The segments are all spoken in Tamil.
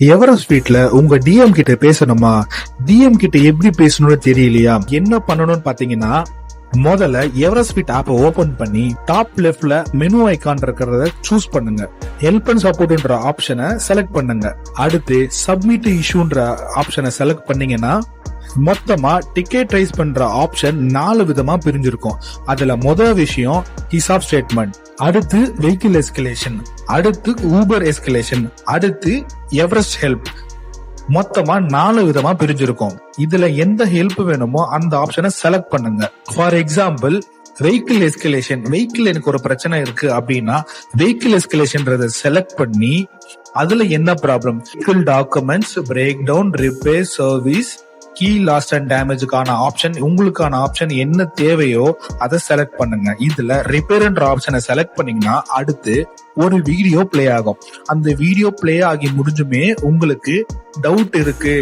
எவரெஸ்ட் வீட்ல உங்க டிஎம் கிட்ட பேசணுமா? டிஎம் கிட்ட எப்படி பேசணும்னு தெரியலையா? என்ன பண்ணணும்னு பாத்தீங்கன்னா, முதல்ல எவரெஸ்ட் வீட் ஆப்பை ஓபன் பண்ணி டாப் லெஃப்ட்ல மெனு ஐகான் இருக்கிறத சூஸ் பண்ணுங்க. ஹெல்ப் அண்ட் சப்போர்ட்ன்ற ஆப்ஷனை செலக்ட் பண்ணுங்க. அடுத்து சப்மிட் இஷ்யூன்ற ஆப்ஷனை செலக்ட் பண்ணீங்கன்னா மொத்தமா டிக்கெட் ரைஸ் பண்ற ஆப்ஷன் 4 விதமா பிரிஞ்சிருக்கும். அதுல முதல் விஷயம் ஹிசாப் ஸ்டேட்மெண்ட், அடுத்து வெஹிக்கிள் எஸ்கலேஷன், அடுத்து ஊபர் எஸ்கலேஷன், அடுத்து எவரெஸ்ட் ஹெல்ப். மொத்தமா 4 விதமா பிரிஞ்சிருக்கும். இதுல எந்த ஹெல்ப் வேணுமோ அந்த ஆப்ஷனை செலக்ட் பண்ணுங்க. For example vehicle escalation, vehicle எனக்கு ஒரு பிரச்சனை இருக்கு அப்படின்னா வெஹிக்கிள் எஸ்கலேஷன்றத செலக்ட் பண்ணி அதுல என்ன problem, vehicle documents, break down, repair, service, key lost and டேமேஜுக்கான ஆப்ஷன், உங்களுக்கான ஆப்ஷன் என்ன தேவையோ அதை செலக்ட் பண்ணுங்க. இதுல ரிப்பேர்ன்ற ஆப்ஷனை செலக்ட் பண்ணீங்கன்னா அடுத்து ஒரு வீடியோ பிளே ஆகும். அந்த வீடியோ பிளே ஆகி முடிஞ்சுமே உங்களுக்கு டவுட் இருக்கு,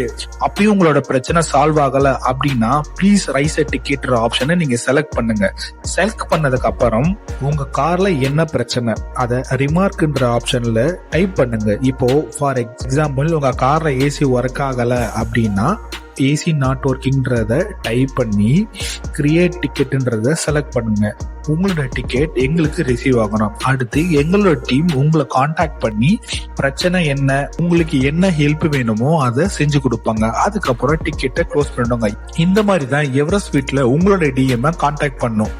அப்பயும் உங்களோட பிரச்சனை சால்வ் ஆகல அப்படின்னா ப்ளீஸ் ரைஸ் எ டிக்கெட் ஆப்ஷனை நீங்க செலக்ட் பண்ணுங்க. செலக்ட் பண்ணதுக்கு அப்புறம் உங்க கார்ல என்ன பிரச்சனை அதை ரிமார்க்ன்ற ஆப்ஷன்ல டைப் பண்ணுங்க. இப்போ ஃபார் எக்ஸாம்பிள் உங்க கார்ல ஏசி ஒர்க் ஆகல அப்படின்னா ஏசி நாட் ஒர்க்கிங்ன்றத டைப் பண்ணி கிரியேட் டிக்கெட்ன்றத செலக்ட் பண்ணுங்க. உங்களோட டிக்கெட் எங்களுக்கு ரிசீவ் ஆகணும். அடுத்து எங்களோட டீம் உங்களை கான்டாக்ட் பண்ணி பிரச்சனை என்ன, உங்களுக்கு என்ன ஹெல்ப் வேணுமோ அதை செஞ்சு கொடுப்பாங்க. அதுக்கப்புறம் டிக்கெட்டை க்ளோஸ் பண்ணுவாங்க. இந்த மாதிரி தான் எவரெஸ்ட் வீட்ல உங்களோட டிஎம் கான்டாக்ட் பண்ணும்.